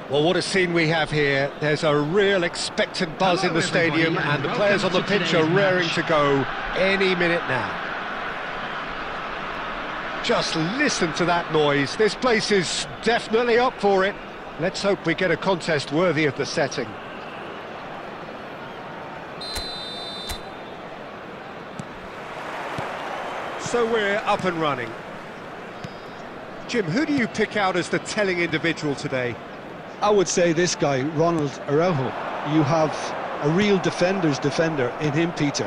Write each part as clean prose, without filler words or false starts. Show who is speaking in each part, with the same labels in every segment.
Speaker 1: Well, what a scene we have here. There's a real expectant buzz in the stadium, and the players on the pitch are raring to go any minute now. Just listen to that noise. This place is definitely up for it. Let's hope we get a contest worthy of the setting. So we're up and running. Jim, who do you pick out as the telling individual today?
Speaker 2: I would say this guy, Ronald Araujo. You have a real defender's defender in him, Peter.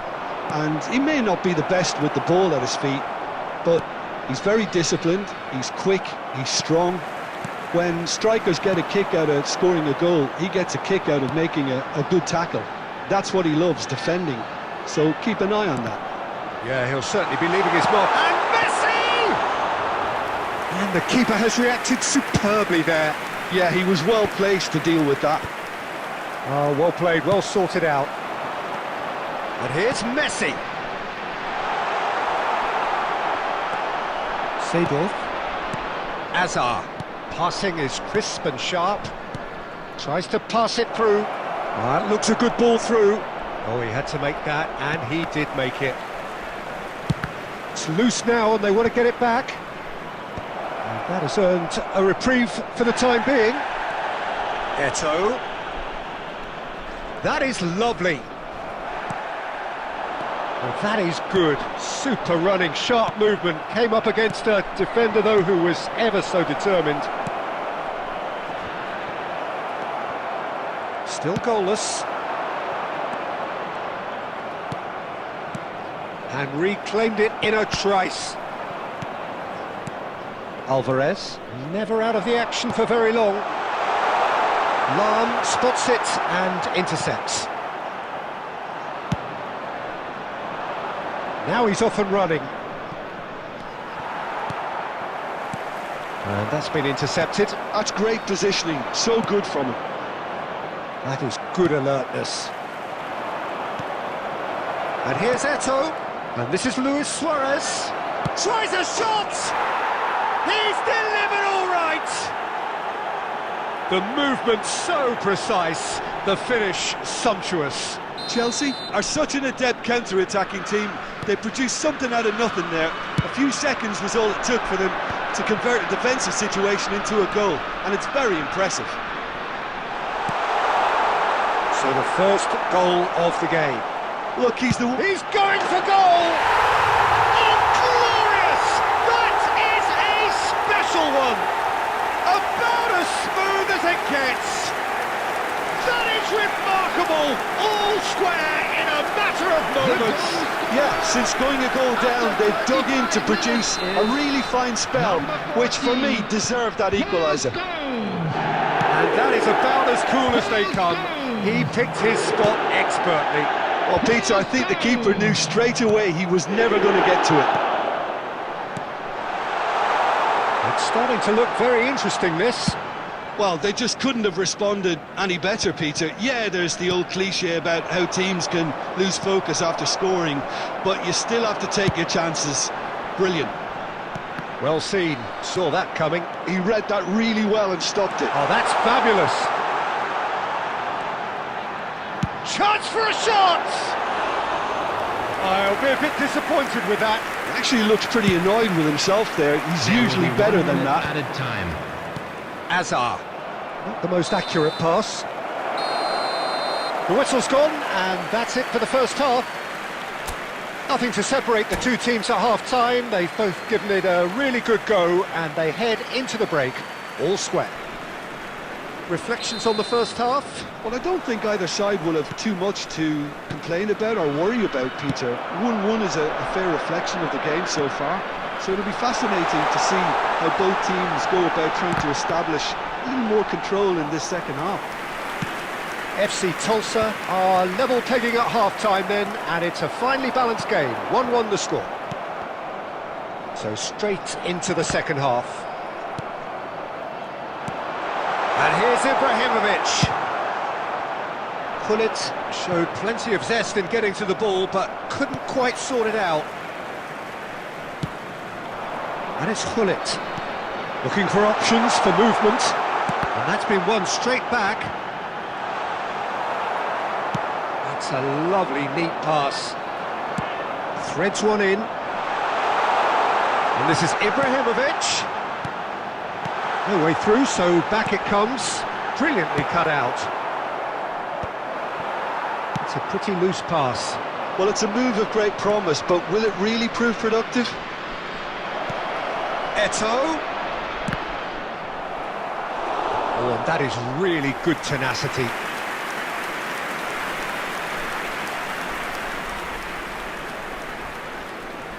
Speaker 2: And he may not be the best with the ball at his feet, but he's very disciplined, he's quick, he's strong. When strikers get a kick out of scoring a goal, he gets a kick out of making a good tackle. That's what he loves, defending. So keep an eye on that.
Speaker 1: Yeah, he'll certainly be leaving his mark. And Messi! And the keeper has reacted superbly there.
Speaker 2: Yeah, he was well placed to deal with that.
Speaker 1: Oh, well played, well sorted out. And here's Messi. Seedorf. Azar. Passing is crisp and sharp. Tries to pass it through. That looks a good ball through. Oh, he had to make that, and he did make it. It's loose now, and they want to get it back. And that has earned a reprieve for the time being. Eto'o. That is lovely. Well, that is good. Super running, sharp movement. Came up against a defender, though, who was ever so determined. Still goalless. And reclaimed it in a trice. Alvarez, never out of the action for very long. Lam spots it and intercepts. Now he's off and running. And that's been intercepted.
Speaker 2: That's great positioning, so good from him.
Speaker 1: That is good alertness. And here's Eto'o. And this is Luis Suarez. Tries a shot! He's delivered all right! The movement so precise, the finish sumptuous.
Speaker 2: Chelsea are such an adept counter-attacking team. They produced something out of nothing there. A few seconds was all it took for them to convert a defensive situation into a goal, and it's very impressive.
Speaker 1: So the first goal of the game.
Speaker 2: Look, he's
Speaker 1: going for goal! Oh, glorious! That is a special one! About as smooth as it gets! That is remarkable! All square in a matter of moments!
Speaker 2: Yeah, since going a goal down, they've dug in to produce a really fine spell, which for me deserved that equaliser.
Speaker 1: And that is about as cool as they come. He picked his spot expertly.
Speaker 2: Well, Peter, I think the keeper knew straight away he was never going to get to it.
Speaker 1: It's starting to look very interesting, this.
Speaker 2: Well, they just couldn't have responded any better, Peter. Yeah, there's the old cliche about how teams can lose focus after scoring, but you still have to take your chances. Brilliant.
Speaker 1: Well seen. Saw that coming.
Speaker 2: He read that really well and stopped it.
Speaker 1: Oh, that's fabulous. Chance for a shot! I'll be a bit disappointed with that.
Speaker 2: He actually looks pretty annoyed with himself there. He's usually better than that.
Speaker 3: Added time.
Speaker 1: Azar. Not the most accurate pass. The whistle's gone, and that's it for the first half. Nothing to separate the two teams at half-time. They've both given it a really good go, and they head into the break all square. Reflections on the first half?
Speaker 2: Well, I don't think either side will have too much to complain about or worry about, Peter. 1-1 is a fair reflection of the game so far. So it'll be fascinating to see how both teams go about trying to establish a little more control in this second half.
Speaker 1: FC Tulsa are level pegging at half-time then, and it's a finely balanced game. 1-1 the score. So straight into the second half. And here's Ibrahimovic. Gullit showed plenty of zest in getting to the ball, but couldn't quite sort it out. And it's Gullit, looking for options for movement. And that's been won straight back. That's a lovely, neat pass. Threads one in. And this is Ibrahimovic. No way through, so back it comes. Brilliantly cut out. It's a pretty loose pass.
Speaker 2: Well, it's a move of great promise, but will it really prove productive?
Speaker 1: Eto'o. Oh, and that is really good tenacity.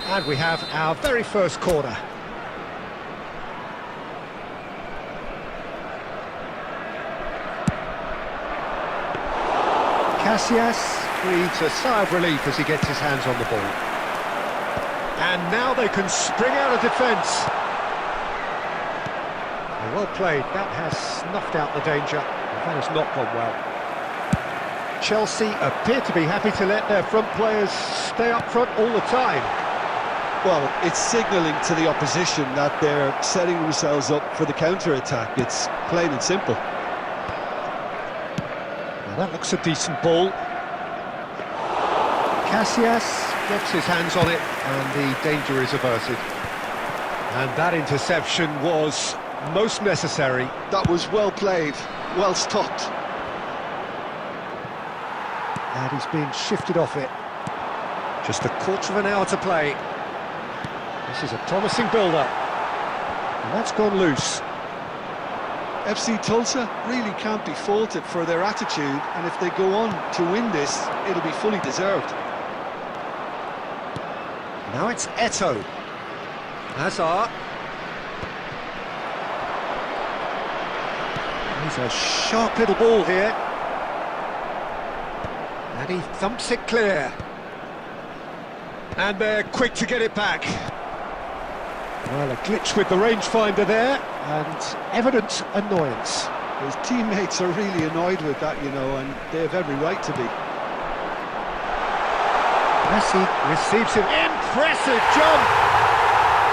Speaker 1: And we have our very first corner. Casillas breathes a sigh of relief as he gets his hands on the ball. And now they can spring out of defence. Well played, that has snuffed out the danger. That has not gone well. Chelsea appear to be happy to let their front players stay up front all the time.
Speaker 2: Well, it's signalling to the opposition that they're setting themselves up for the counter-attack. It's plain and simple.
Speaker 1: Now that looks a decent ball. Casillas gets his hands on it and the danger is averted. And that interception was most necessary.
Speaker 2: That was well played, well stopped.
Speaker 1: And he's being shifted off it. Just a quarter of an hour to play. This is a promising build-up. And that's gone loose.
Speaker 2: FC Tulsa really can't be faulted for their attitude, and if they go on to win this, it'll be fully deserved.
Speaker 1: Now it's Eto'o. Hazard. He's a sharp little ball here. And he thumps it clear. And they're quick to get it back. Well, a glitch with the rangefinder there, and evident annoyance.
Speaker 2: His teammates are really annoyed with that, you know, and they have every right to be.
Speaker 1: Messi receives him. Impressive jump!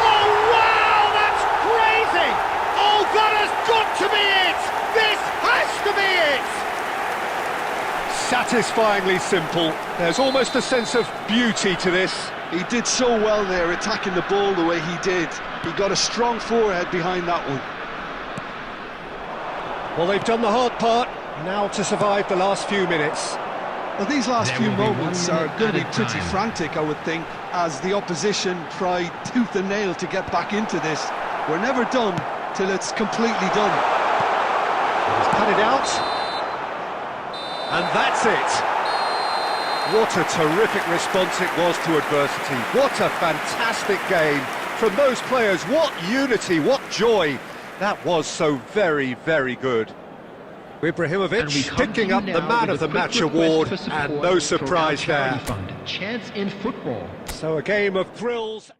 Speaker 1: Oh, wow, that's crazy! Oh, that has got to be it! This has to be it! Satisfyingly simple. There's almost a sense of beauty to this.
Speaker 2: He did so well there, attacking the ball the way he did. He got a strong forehead behind that one.
Speaker 1: Well, they've done the hard part, now to survive the last few minutes.
Speaker 2: Well, these last few moments are going to be pretty frantic, I would think, as the opposition try tooth and nail to get back into this. We're never done till it's completely done.
Speaker 1: He's cut it out. And that's it. What a terrific response it was to adversity. What a fantastic game from those players. What unity, what joy. That was so very, very good. Ibrahimovic picking up the Man of the Match award, and no surprise there.
Speaker 3: Chance in football.
Speaker 1: So a game of thrills.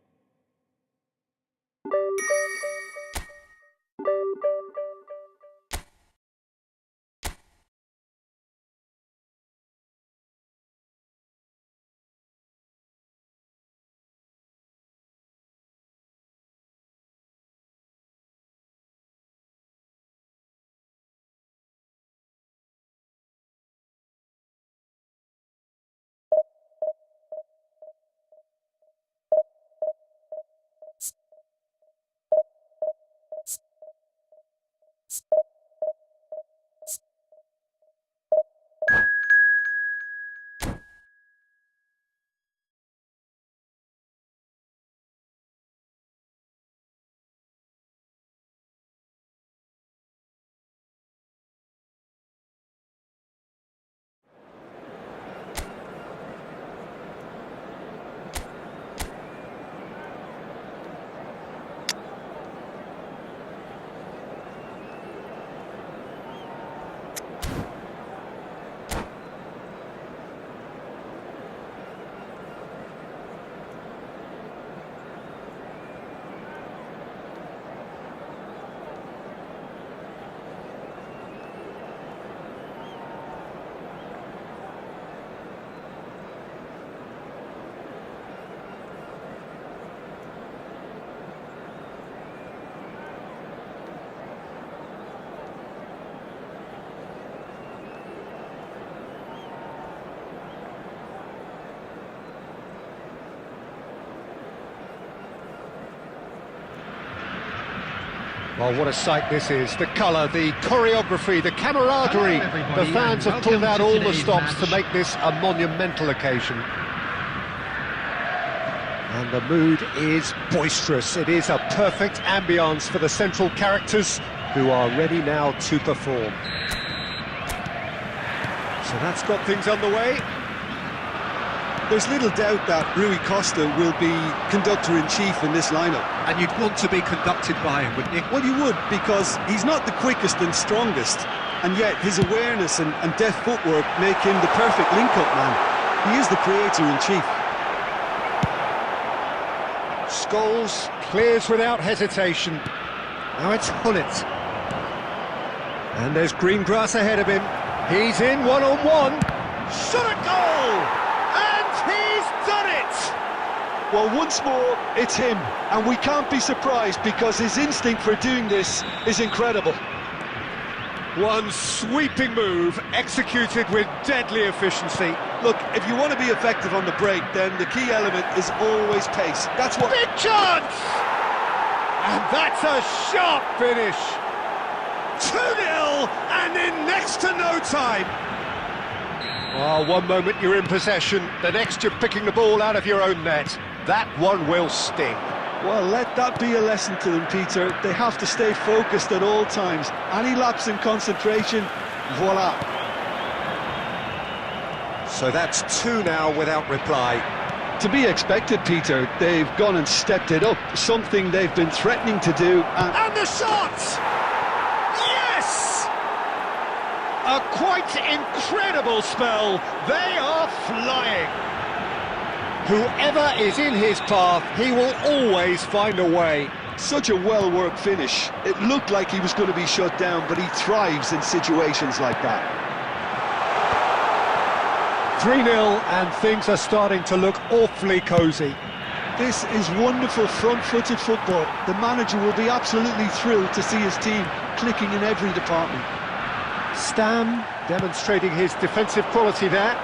Speaker 1: Well, what a sight this is. The colour, the choreography, the camaraderie.
Speaker 3: Hello, everybody,
Speaker 1: The fans
Speaker 3: and
Speaker 1: have pulled out
Speaker 3: welcome to
Speaker 1: all the
Speaker 3: today's
Speaker 1: stops to
Speaker 3: match.
Speaker 1: make this a monumental occasion. And the mood is boisterous. It is a perfect ambience for the central characters who are ready now to perform. So that's got things underway.
Speaker 2: There's little doubt that Rui Costa will be conductor-in-chief in this lineup.
Speaker 1: And you'd want to be conducted by him, wouldn't you?
Speaker 2: Well, you would, because he's not the quickest and strongest, and yet his awareness and deft footwork make him the perfect link-up man. He is the creator-in-chief.
Speaker 1: Scholes clears without hesitation. Now it's Hullet. And there's green grass ahead of him. He's in one-on-one. Shot a goal! And he's done it!
Speaker 2: Well, once more, it's him, and we can't be surprised because his instinct for doing this is incredible.
Speaker 1: One sweeping move, executed with deadly efficiency.
Speaker 2: Look, if you want to be effective on the break, then the key element is always pace. That's what...
Speaker 1: Big chance! And that's a sharp finish. 2-0, and in next to no time. Oh, one moment you're in possession, the next you're picking the ball out of your own net. That one will sting.
Speaker 2: Well, let that be a lesson to them, Peter. They have to stay focused at all times. Any lapse in concentration, voila.
Speaker 1: So that's 2 now without reply.
Speaker 2: To be expected, Peter. They've gone and stepped it up, something they've been threatening to do.
Speaker 1: And the shot! Yes! A quite incredible spell. They are flying. Whoever is in his path, he will always find a way.
Speaker 2: Such a well-worked finish. It looked like he was going to be shut down, but he thrives in situations like that.
Speaker 1: 3-0, and things are starting to look awfully cosy.
Speaker 2: This is wonderful front-footed football. The manager will be absolutely thrilled to see his team clicking in every department.
Speaker 1: Stam demonstrating his defensive quality there.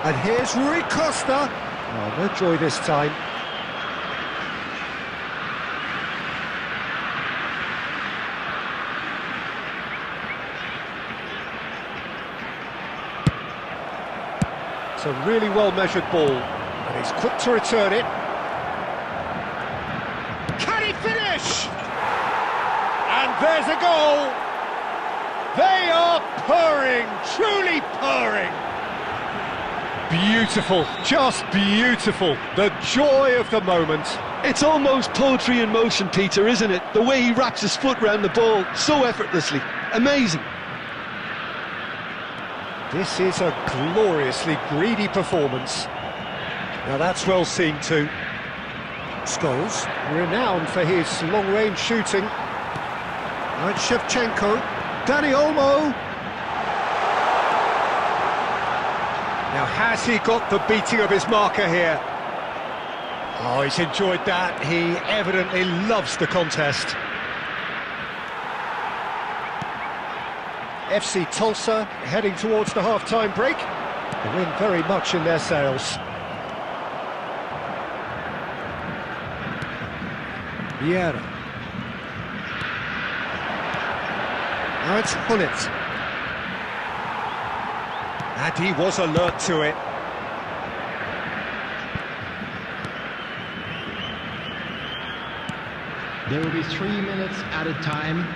Speaker 1: And here's Rui Costa. Oh, no joy this time. It's a really well-measured ball, and he's quick to return it. Can he finish? And there's a goal! They are purring, truly purring. Beautiful, just beautiful. The joy of the moment.
Speaker 2: It's almost poetry in motion, Peter, isn't it? The way he wraps his foot round the ball so effortlessly. Amazing.
Speaker 1: This is a gloriously greedy performance. Now that's well seen too. Scholes, renowned for his long-range shooting. Right, Shevchenko, Dani Olmo. Now has he got the beating of his marker here? Oh, he's enjoyed that. He evidently loves the contest. FC Tulsa heading towards the half-time break. The wind very much in their sails. Vieira. Now it's Hullet. And he was alert to it.
Speaker 3: There will be 3 minutes at a time.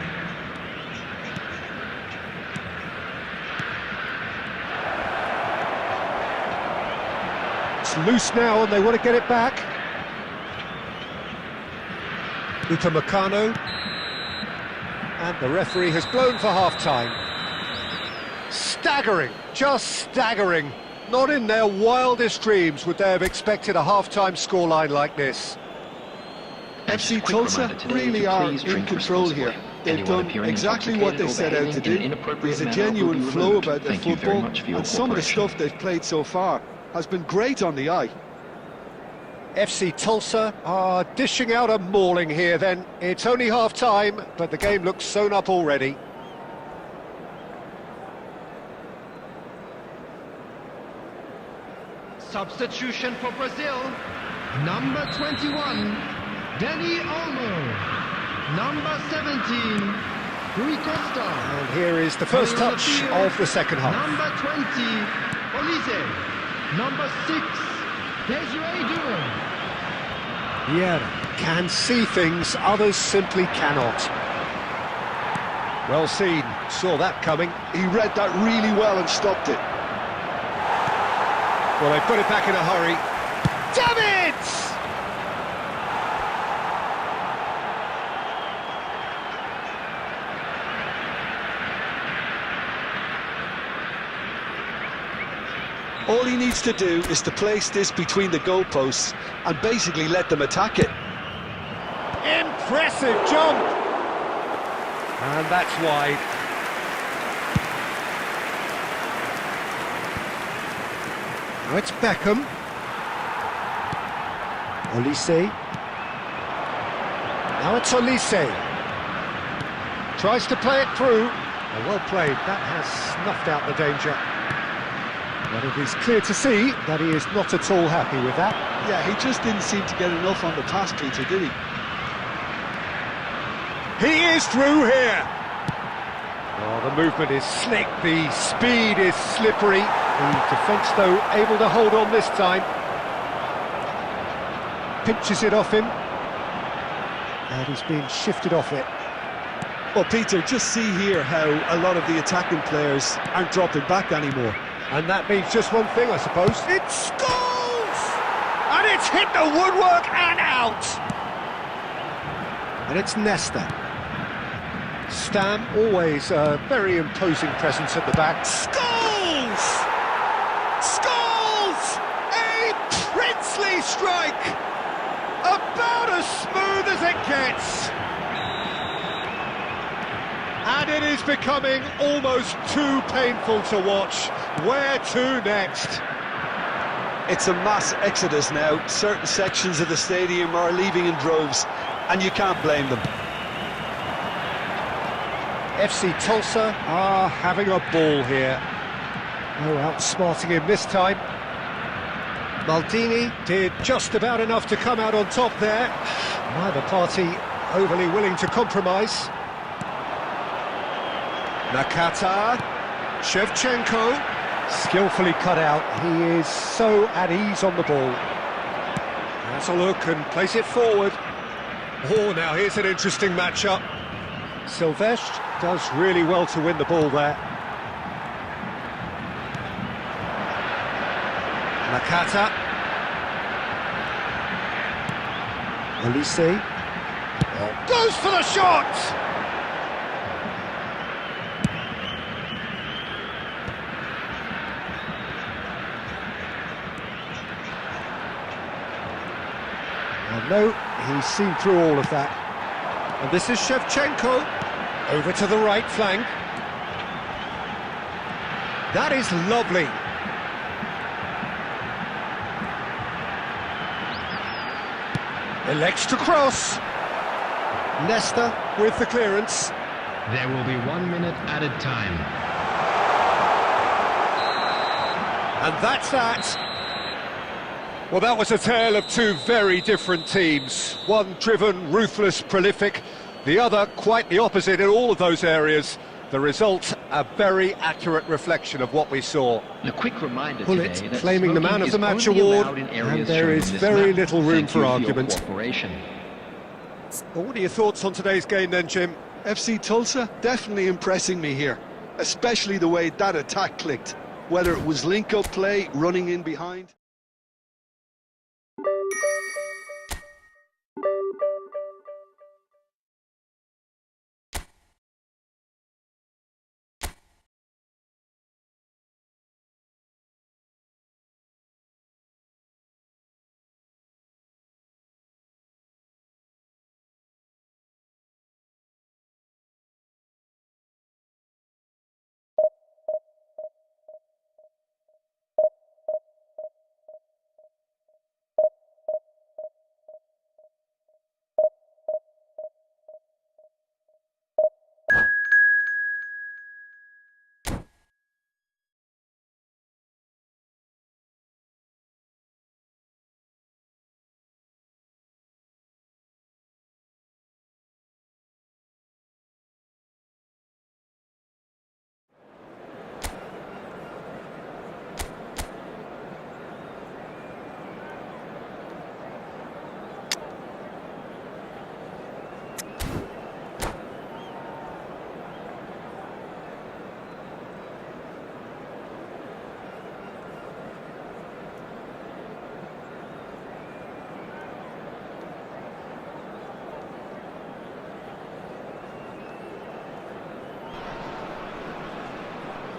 Speaker 1: It's loose now and they want to get it back. Upamecano. And the referee has blown for half-time. Staggering, just staggering. Not in their wildest dreams would they have expected a half-time scoreline like this.
Speaker 2: FC Tulsa really are in control here. They've done exactly what they set out to do. There's a genuine flow about their football, and some of the stuff they've played so far has been great on the eye.
Speaker 1: FC Tulsa are dishing out a mauling here then. It's only half-time, but the game looks sewn up already.
Speaker 3: Substitution for Brazil. Number 21, Dani Olmo. Number 17, Rui Costa.
Speaker 1: And here is the first
Speaker 3: Coming on the
Speaker 1: touch
Speaker 3: field,
Speaker 1: of the second half.
Speaker 3: Number 20, Olise. Number 6, Desiree Douan.
Speaker 1: Yeah, can see things others simply cannot. Well seen, saw that coming.
Speaker 2: He read that really well and stopped it.
Speaker 1: Well, they put it back in a hurry. Davids!
Speaker 2: All he needs to do is to place this between the goalposts and basically let them attack it.
Speaker 1: Impressive jump! And that's wide. Now it's Beckham. Olise. Now it's Olise. Tries to play it through. Well played, that has snuffed out the danger. But it is clear to see that he is not at all happy with that.
Speaker 2: Yeah, he just didn't seem to get enough on the pass, Peter, did he?
Speaker 1: He is through here. Oh, the movement is slick, the speed is slippery. The defence, though, able to hold on this time. Pinches it off him. And he's being shifted off it.
Speaker 2: Well, Peter, just see here how a lot of the attacking players aren't dropping back anymore.
Speaker 1: And that means just one thing, I suppose. It scores! And it's hit the woodwork and out! And it's Nesta. Stam, always a very imposing presence at the back. Scores! Scores! A princely strike! About as smooth as it gets! And it is becoming almost too painful to watch. Where to next?
Speaker 2: It's a mass exodus now. Certain sections of the stadium are leaving in droves, and you can't blame them.
Speaker 1: FC Tulsa are having a ball here. No outsmarting him this time. Maldini did just about enough to come out on top there. Neither party overly willing to compromise. Nakata, Shevchenko, skillfully cut out. He is so at ease on the ball. Has a look and place it forward. Oh, now here's an interesting matchup. Silvestre does really well to win the ball there. Nakata. Olise. Oh, goes for the shot! No, he's seen through all of that. And this is Shevchenko, over to the right flank. That is lovely. Elects to cross. Nesta with the clearance.
Speaker 3: There will be 1 minute added time.
Speaker 1: And that's that. Well, that was a tale of two very different teams. One driven, ruthless, prolific. The other quite the opposite in all of those areas. The result, a very accurate reflection of what we saw.
Speaker 3: A quick reminder
Speaker 1: Pullet
Speaker 3: today that
Speaker 1: claiming the Man of the Match award, and there is very little room for argument. Well, what are your thoughts on today's game then, Jim?
Speaker 2: FC Tulsa definitely impressing me here, especially the way that attack clicked. Whether it was link-up play, running in behind.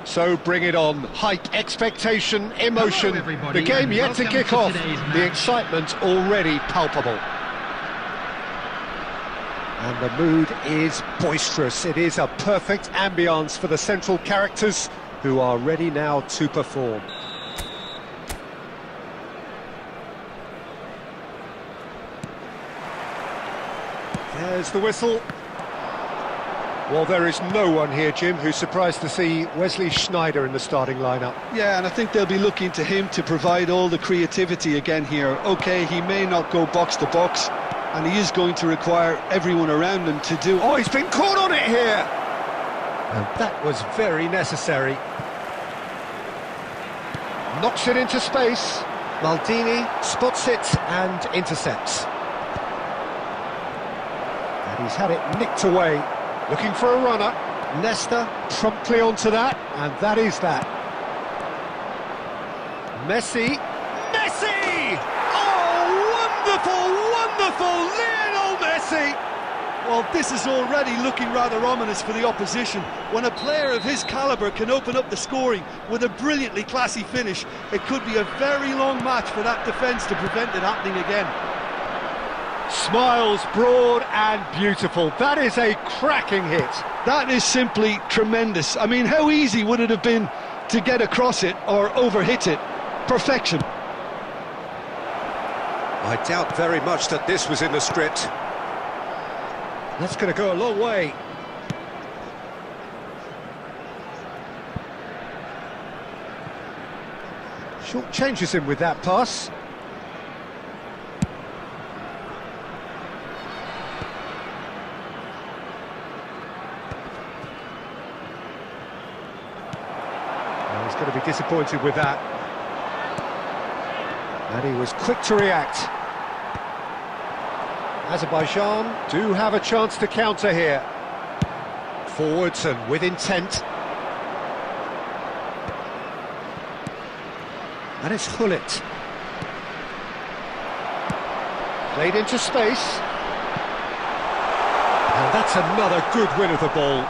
Speaker 1: So bring it on. Height, expectation, emotion.
Speaker 3: Hello, everybody,
Speaker 1: The game
Speaker 3: and
Speaker 1: yet to
Speaker 3: welcome
Speaker 1: kick
Speaker 3: to
Speaker 1: off.
Speaker 3: today's
Speaker 1: The
Speaker 3: match.
Speaker 1: excitement already palpable. And the mood is boisterous. It is a perfect ambience for the central characters who are ready now to perform. There's the whistle. Well, there is no one here, Jim, who's surprised to see Wesley Sneijder in the starting lineup.
Speaker 2: Yeah, and I think they'll be looking to him to provide all the creativity again here. OK, he may not go box to box, and he is going to require everyone around him to do...
Speaker 1: Oh, he's been caught on it here! And that was very necessary. Knocks it into space. Maldini spots it and intercepts. And he's had it nicked away. Looking for a runner. Nesta promptly onto that, and that is that. Messi. Messi! Oh, wonderful, wonderful! Lionel Messi!
Speaker 2: Well, this is already looking rather ominous for the opposition. When a player of his calibre can open up the scoring with a brilliantly classy finish, it could be a very long match for that defence to prevent it happening again.
Speaker 1: Smiles broad and beautiful. That is a cracking hit.
Speaker 2: That is simply tremendous. I mean, how easy would it have been to get across it or overhit it? Perfection.
Speaker 1: I doubt very much that this was in the script. That's going to go a long way. Short changes him with that pass. He's going to be disappointed with that. And he was quick to react. Azerbaijan do have a chance to counter here. Forwards and with intent. And it's Hullet. Played into space. And that's another good win of the ball.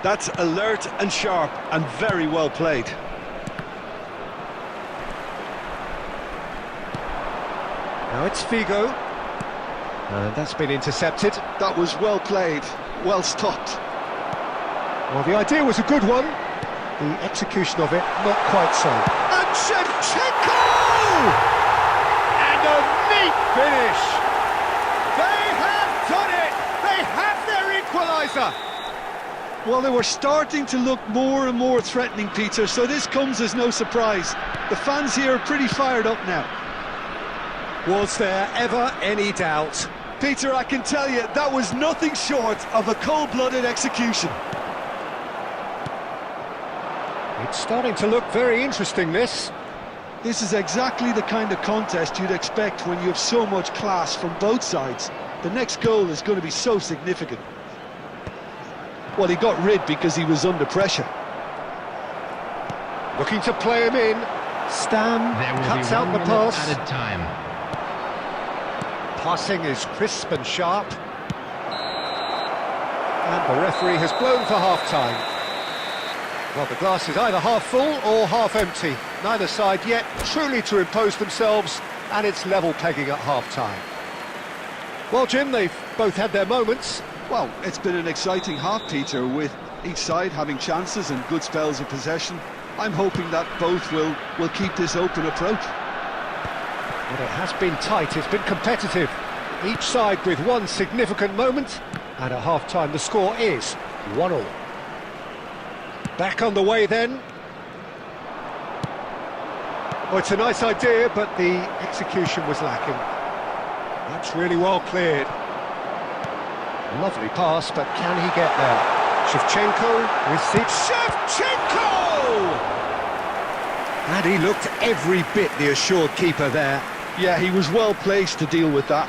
Speaker 2: That's alert and sharp and very well played.
Speaker 1: Now it's Figo. And that's been intercepted.
Speaker 2: That was well played, well stopped.
Speaker 1: Well, the idea was a good one. The execution of it, not quite so. And Shevchenko! And a neat finish! They have done it! They have their equaliser!
Speaker 2: Well, they were starting to look more and more threatening, Peter, so this comes as no surprise. The fans here are pretty fired up now.
Speaker 1: Was there ever any doubt?
Speaker 2: Peter, I can tell you, that was nothing short of a cold-blooded execution.
Speaker 1: It's starting to look very interesting, this.
Speaker 2: This is exactly the kind of contest you'd expect when you have so much class from both sides. The next goal is going to be so significant. Well, he got rid because he was under pressure.
Speaker 1: Looking to play him in. Stam cuts out the pass.
Speaker 3: Added time.
Speaker 1: Passing is crisp and sharp. And the referee has blown for half-time. Well, the glass is either half full or half empty. Neither side yet truly to impose themselves, and it's level pegging at half-time. Well, Jim, they've both had their moments.
Speaker 2: Well, it's been an exciting half, Peter, with each side having chances and good spells of possession. I'm hoping that both will keep this open approach.
Speaker 1: Well, it has been tight, it's been competitive. Each side with one significant moment, and at half-time the score is 1-1. Back on the way then. Well, it's a nice idea, but the execution was lacking. That's really well cleared. Lovely pass, but can he get there? Shevchenko receives... Shevchenko! And he looked every bit the assured keeper there.
Speaker 2: Yeah, he was well placed to deal with that.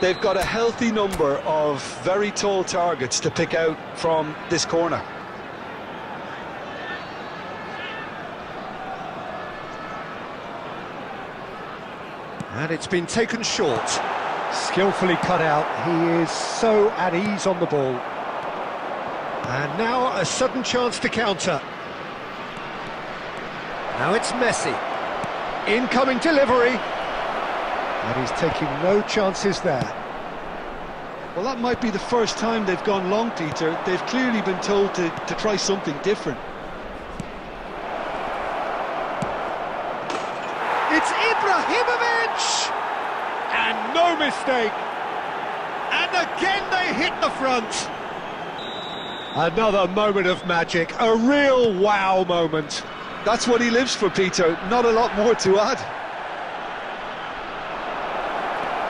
Speaker 2: They've got a healthy number of very tall targets to pick out from this corner.
Speaker 1: And it's been taken short. Skillfully cut out. He is so at ease on the ball. And now a sudden chance to counter. Now it's Messi. Incoming delivery. And he's taking no chances there.
Speaker 2: Well, that might be the first time they've gone long, Peter. They've clearly been told to try something different.
Speaker 1: It's Ibrahimovic! And no mistake. And again they hit the front. Another moment of magic, a real wow moment.
Speaker 2: That's what he lives for, Peter. Not a lot more to add.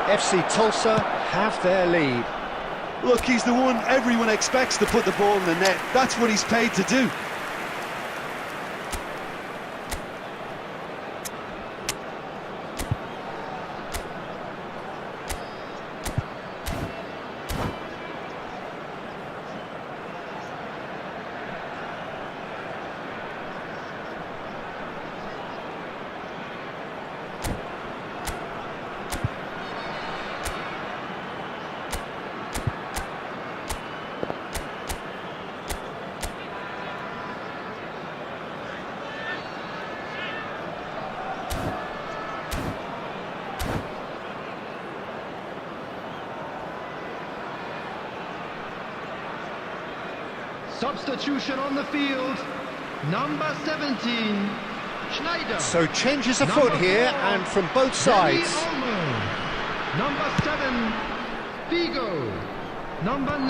Speaker 1: FC Tulsa have their lead.
Speaker 2: Look, he's the one everyone expects to put the ball in the net. That's what he's paid to do.
Speaker 3: Substitution on the field. Number 17, Schneider.
Speaker 1: So changes afoot here, and from both sides.
Speaker 3: Number 7, Figo. Number 9,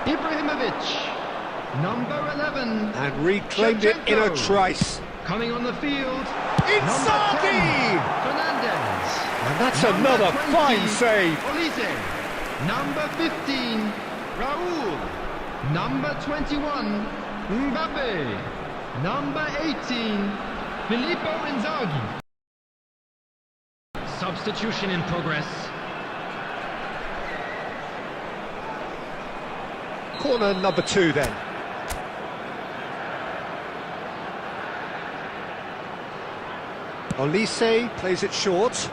Speaker 3: Ibrahimovic. Number 11,
Speaker 1: And reclaimed it in a trice.
Speaker 3: coming on the field.
Speaker 1: Inzaghi!
Speaker 3: Fernandez.
Speaker 1: And that's
Speaker 3: Number
Speaker 1: another
Speaker 3: 20,
Speaker 1: fine save.
Speaker 3: Olise. Number 15, Raul. Number 21, Mbappe. Number 18, Filippo Inzaghi. Substitution in progress.
Speaker 1: Corner number 2 then. Olise plays it short.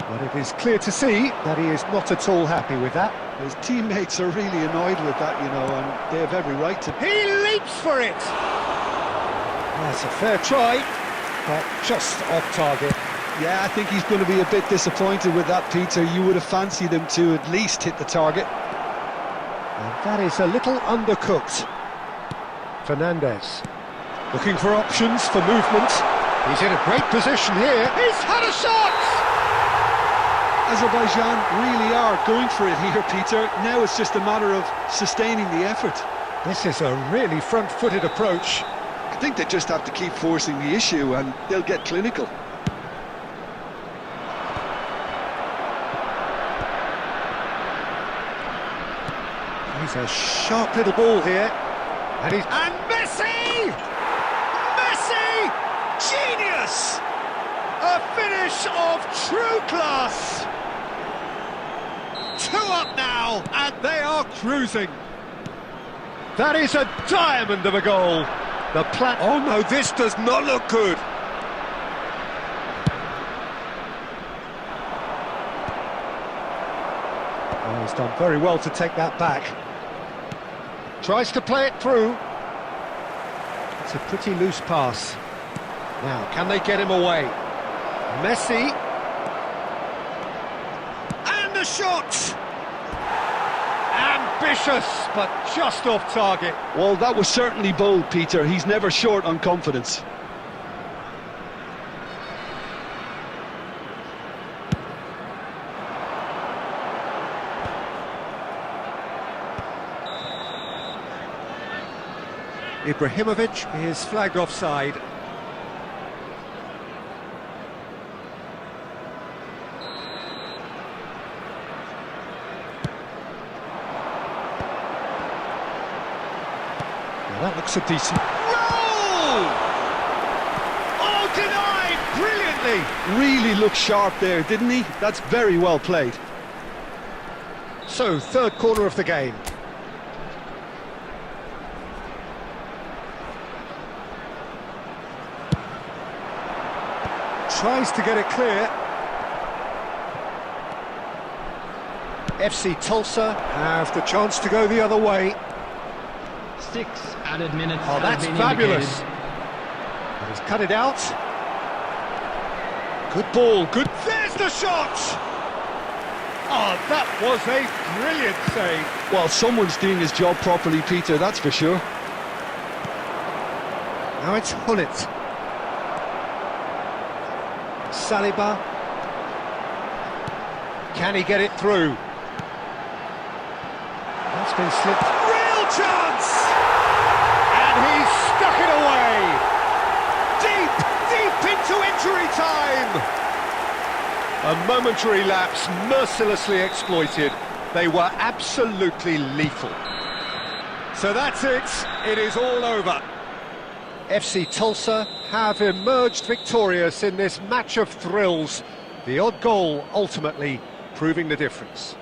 Speaker 1: But it is clear to see that he is not at all happy with that.
Speaker 2: His teammates are really annoyed with that, you know, and they have every right to.
Speaker 1: He leaps for it! That's a fair try, but just off target.
Speaker 2: Yeah, I think he's going to be a bit disappointed with that, Peter. You would have fancied him to at least hit the target.
Speaker 1: And that is a little undercooked. Fernandez looking for options for movement. He's in a great position here. He's had a shot!
Speaker 2: Azerbaijan really are going for it here, Peter. Now it's just a matter of sustaining the effort.
Speaker 1: This is a really front-footed approach.
Speaker 2: I think they just have to keep forcing the issue and they'll get clinical.
Speaker 1: He's a sharp little ball here. And Messi! Messi! Genius! A finish of true class! 2 up now, and they are cruising. That is a diamond of a goal. Oh no, this does not look good. Oh, he's done very well to take that back. Tries to play it through. It's a pretty loose pass. Now, can they get him away? Messi. And the shot! Ambitious, but just off target.
Speaker 2: Well, that was certainly bold, Peter. He's never short on confidence.
Speaker 1: Ibrahimovic is flagged offside. Well, that looks a decent... Roll! Oh, denied! Brilliantly!
Speaker 2: Really looked sharp there, didn't he? That's very well played.
Speaker 1: So, third corner of the game. Tries to get it clear. FC Tulsa have the chance to go the other way.
Speaker 3: 6 added minutes.
Speaker 1: Oh,
Speaker 3: have
Speaker 1: that's
Speaker 3: been
Speaker 1: fabulous.
Speaker 3: indicated.
Speaker 1: And he's cut it out. Good ball, good... There's the shot! Oh, that was a brilliant save.
Speaker 2: Well, someone's doing his job properly, Peter, that's for sure.
Speaker 1: Now it's Hullet. Saliba. Can he get it through? That's been slipped. Real chance! And he's stuck it away! Deep into injury time! A momentary lapse, mercilessly exploited. They were absolutely lethal. So that's it. It is all over. FC Tulsa have emerged victorious in this match of thrills. The odd goal ultimately proving the difference.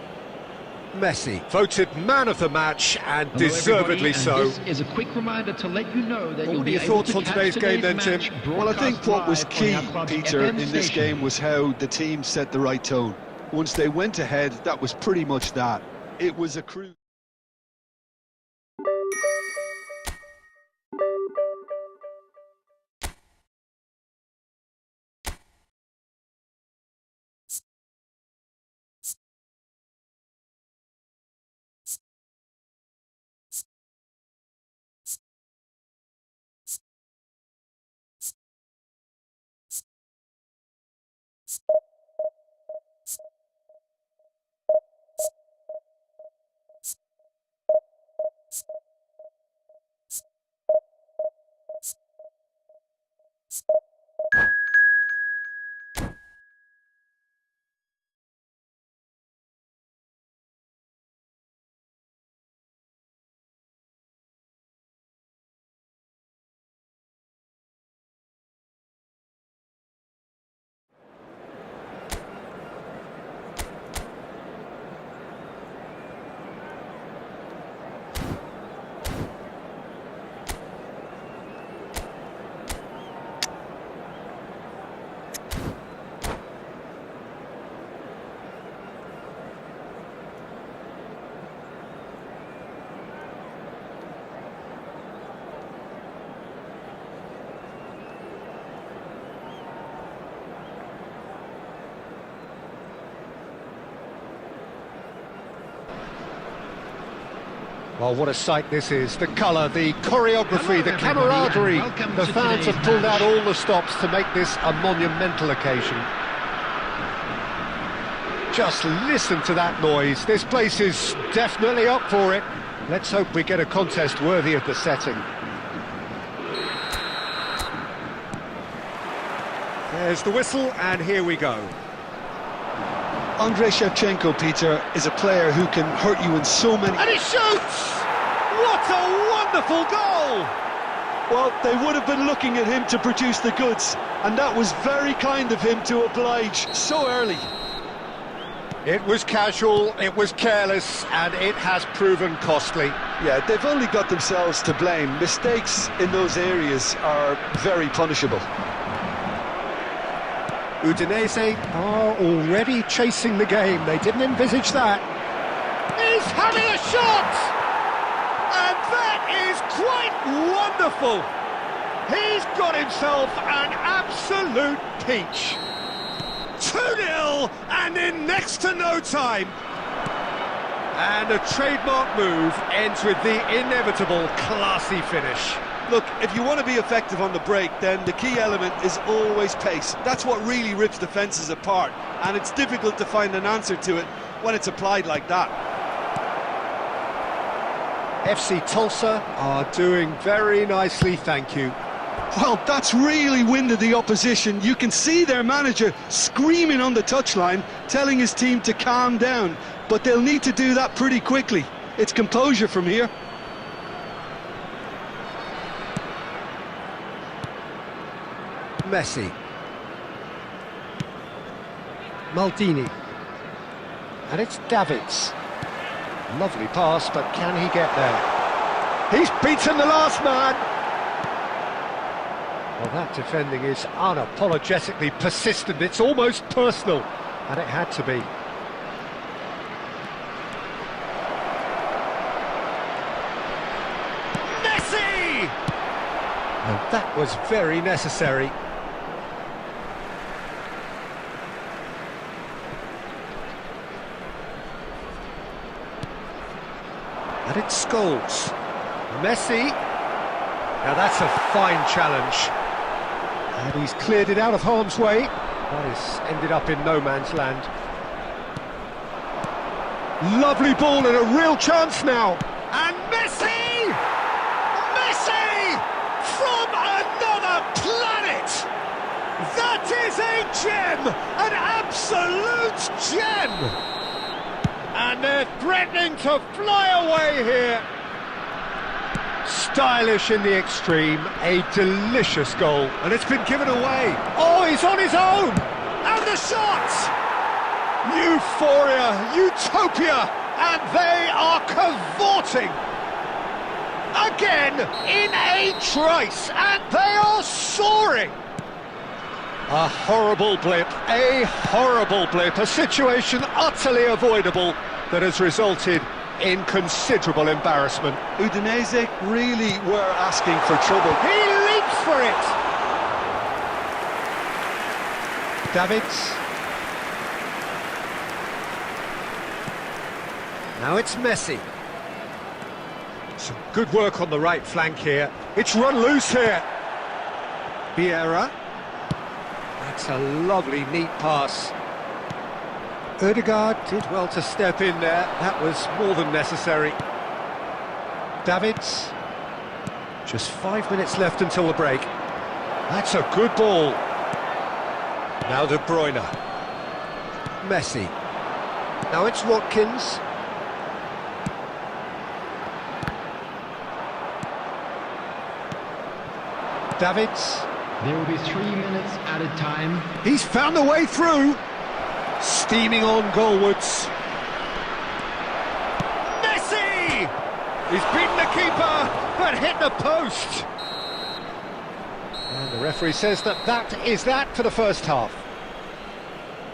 Speaker 1: Messi voted man of the match, and
Speaker 3: Hello
Speaker 1: deservedly
Speaker 3: everybody,
Speaker 1: so.
Speaker 3: and this is a quick reminder to let you know that
Speaker 1: What
Speaker 3: you'll
Speaker 1: are
Speaker 3: be
Speaker 1: your
Speaker 3: able
Speaker 1: thoughts
Speaker 3: to
Speaker 1: on
Speaker 3: catch
Speaker 1: today's game then,
Speaker 3: match
Speaker 1: Tim?
Speaker 2: Well, I think what was
Speaker 3: broadcast live
Speaker 2: key,
Speaker 3: on our club's
Speaker 2: Peter,
Speaker 3: FM
Speaker 2: in this
Speaker 3: station.
Speaker 2: game was how the team set the right tone. Once they went ahead, that was pretty much that. It was a cruise.
Speaker 1: Well, what a sight this is. The colour, the choreography,
Speaker 3: Hello,
Speaker 1: the
Speaker 3: everybody,
Speaker 1: camaraderie.
Speaker 3: and welcome
Speaker 1: The
Speaker 3: to
Speaker 1: fans have
Speaker 3: today's
Speaker 1: pulled out
Speaker 3: match.
Speaker 1: all the stops to make this a monumental occasion. Just listen to that noise. This place is definitely up for it. Let's hope we get a contest worthy of the setting. There's the whistle, and here we go.
Speaker 2: Andrei Shevchenko, Peter, is a player who can hurt you in so many...
Speaker 1: And he shoots! What a wonderful goal!
Speaker 2: Well, they would have been looking at him to produce the goods, and that was very kind of him to oblige so early.
Speaker 1: It was casual, it was careless, and it has proven costly.
Speaker 2: Yeah, they've only got themselves to blame. Mistakes in those areas are very punishable.
Speaker 1: Udinese are already chasing the game. They didn't envisage that. He's having a shot! And that is quite wonderful! He's got himself an absolute peach. 2-0, and in next to no time. And a trademark move ends with the inevitable classy finish.
Speaker 2: Look, if you want to be effective on the break, then the key element is always pace. That's what really rips defences apart, and it's difficult to find an answer to it when it's applied like that.
Speaker 1: FC Tulsa are doing very nicely, thank you.
Speaker 2: Well, that's really winded the opposition. You can see their manager screaming on the touchline, telling his team to calm down, but they'll need to do that pretty quickly. It's composure from here.
Speaker 1: Messi. Maldini. And it's Davids. Lovely pass, but can he get there? He's beaten the last man! Well, that defending is unapologetically persistent. It's almost personal, and it had to be. Messi! And that was very necessary. And it's Scholes. Messi. Now that's a fine challenge. And he's cleared it out of harm's way. That has ended up in no man's land. Lovely ball and a real chance now. And Messi! Messi! From another planet! That is a gem! An absolute gem! And they're threatening to fly away here. Stylish in the extreme, a delicious goal, and it's been given away. Oh, he's on his own! And the shot! Euphoria, utopia, and they are cavorting! Again, in a trice, and they are soaring! A horrible blip, a situation utterly avoidable that has resulted in considerable embarrassment.
Speaker 2: Udinese really were asking for trouble.
Speaker 1: He leaps for it! Davids. Now it's Messi. Some good work on the right flank here. It's run loose here. Vieira. That's a lovely, neat pass. Ødegaard did well to step in there. That was more than necessary. Davids. Just 5 minutes left until the break. That's a good ball. Now De Bruyne. Messi. Now it's Watkins. Davids.
Speaker 3: There will be 3 minutes at a time.
Speaker 1: He's found the way through. Steaming on goalwards. Messi! He's beaten the keeper, but hit the post. And the referee says that is that for the first half.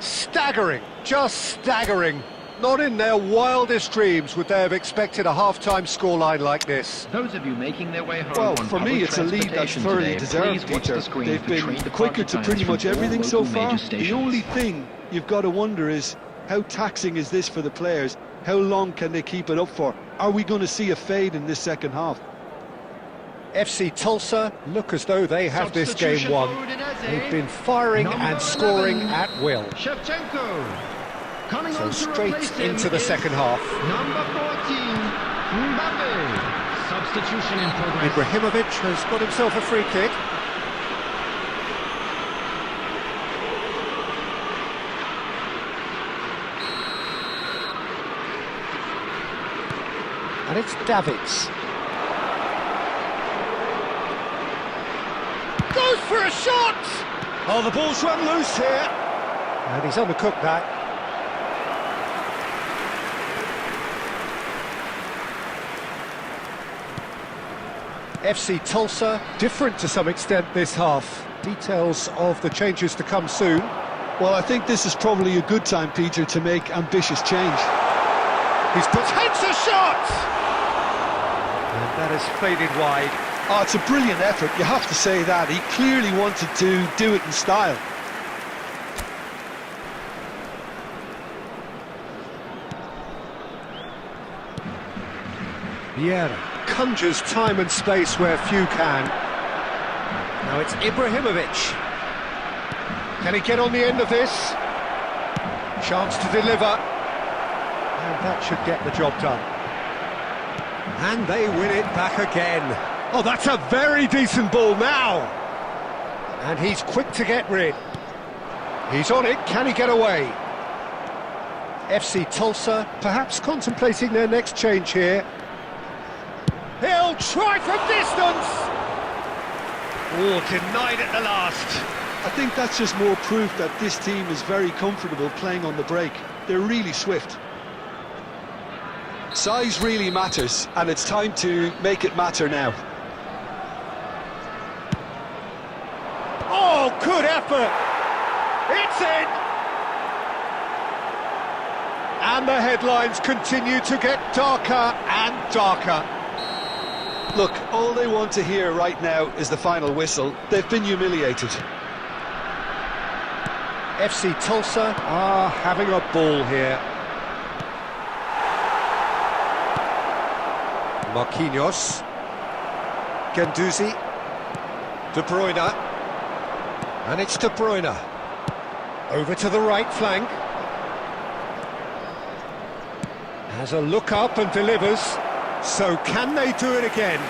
Speaker 1: Staggering, just staggering. Not in their wildest dreams would they have expected a half-time scoreline like this.
Speaker 3: Those of you making their way home
Speaker 2: Well,
Speaker 3: on
Speaker 2: for me,
Speaker 3: public
Speaker 2: it's a lead that's thoroughly
Speaker 3: transportation
Speaker 2: deserved,
Speaker 3: today, please watch
Speaker 2: Peter.
Speaker 3: the screen
Speaker 2: They've
Speaker 3: for
Speaker 2: been
Speaker 3: train
Speaker 2: quicker
Speaker 3: departure
Speaker 2: to pretty
Speaker 3: times
Speaker 2: much
Speaker 3: from all
Speaker 2: everything so
Speaker 3: local
Speaker 2: far.
Speaker 3: major
Speaker 2: The
Speaker 3: stations.
Speaker 2: only thing you've got to wonder is, how taxing is this for the players? How long can they keep it up for? Are we going to see a fade in this second half?
Speaker 1: FC Tulsa look as though they have this game won. They've been firing and scoring at will.
Speaker 3: Shevchenko. Coming
Speaker 1: So
Speaker 3: on to
Speaker 1: straight
Speaker 3: replace him
Speaker 1: into the
Speaker 3: is
Speaker 1: second half.
Speaker 3: Number 14, Mbappe. Substitution in progress.
Speaker 1: Ibrahimovic has got himself a free kick. And it's Davids. Goes for a shot! Oh, the ball's run loose here. And he's undercooked that. FC Tulsa, different to some extent this half. Details of the changes to come soon.
Speaker 2: Well, I think this is probably a good time, Peter, to make ambitious change.
Speaker 1: He's put heads a shot! And that has faded wide.
Speaker 2: Oh, it's a brilliant effort, you have to say that. He clearly wanted to do it in style.
Speaker 1: Vieira conjures time and space where few can. Now it's Ibrahimovic. Can he get on the end of this? Chance to deliver. And that should get the job done. And they win it back again. Oh, that's a very decent ball now. And he's quick to get rid. He's on it, can he get away? FC Tulsa perhaps contemplating their next change here. He'll try from distance! Oh, denied at the last.
Speaker 2: I think that's just more proof that this team is very comfortable playing on the break. They're really swift. Size really matters, and it's time to make it matter now.
Speaker 1: Oh, good effort! It's in! And the headlines continue to get darker and darker.
Speaker 2: Look, all they want to hear right now is the final whistle. They've been humiliated.
Speaker 1: FC Tulsa are having a ball here. Marquinhos, Guendouzi, De Bruyne, and it's De Bruyne, over to the right flank, has a look up and delivers, so can they do it again?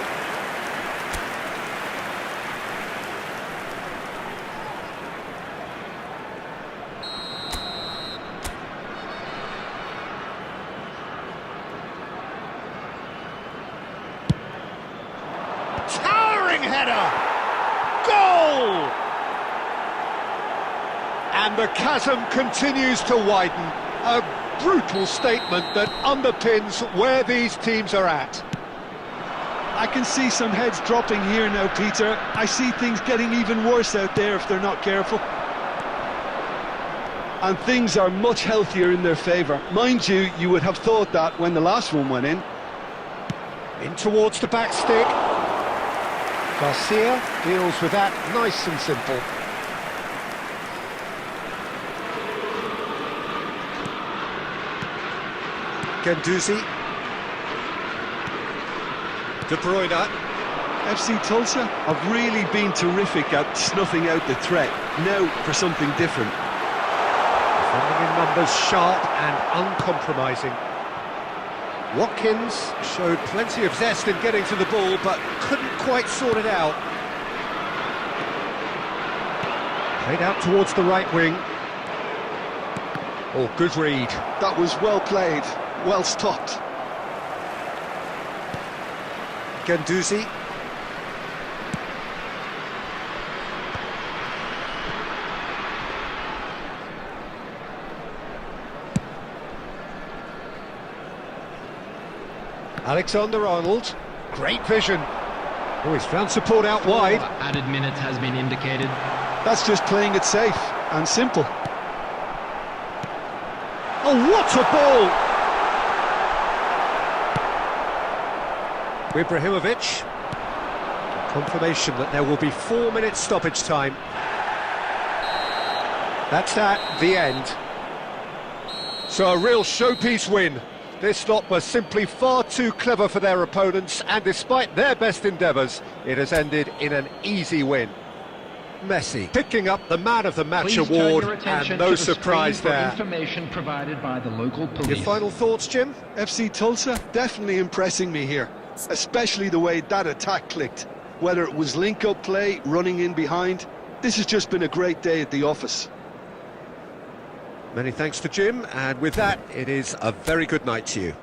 Speaker 1: Header! Goal! And the chasm continues to widen. A brutal statement that underpins where these teams are at.
Speaker 2: I can see some heads dropping here now, Peter. I see things getting even worse out there if they're not careful. And things are much healthier in their favour. Mind you, you would have thought that when the last one went in.
Speaker 1: In towards the back stick. Garcia deals with that nice and simple. Guendouzi. De Bruyne.
Speaker 2: FC Tulsa have really been terrific at snuffing out the threat. Now for something different.
Speaker 1: Defending in numbers, sharp and uncompromising. Watkins showed plenty of zest in getting to the ball, but couldn't quite sort it out. Played out towards the right wing. Oh, good read.
Speaker 2: That was well played, well stopped.
Speaker 1: Guendouzi. Alexander-Arnold, great vision. Oh, he's found support out wide.
Speaker 3: Added minutes has been indicated.
Speaker 2: That's just playing it safe and simple.
Speaker 1: Oh, what a ball! Ibrahimovic. Confirmation that there will be 4 minutes stoppage time. That's that, the end. So a real showpiece win. This lot was simply far too clever for their opponents, and despite their best endeavours, it has ended in an easy win. Messi picking up the Man of the Match award, and no surprise there.
Speaker 3: Information provided by the local police.
Speaker 1: Your final thoughts, Jim?
Speaker 2: FC Tulsa definitely impressing me here, especially the way that attack clicked. Whether it was link-up play, running in behind, this has just been a great day at the office.
Speaker 1: Many thanks to Jim, and with that, it is a very good night to you.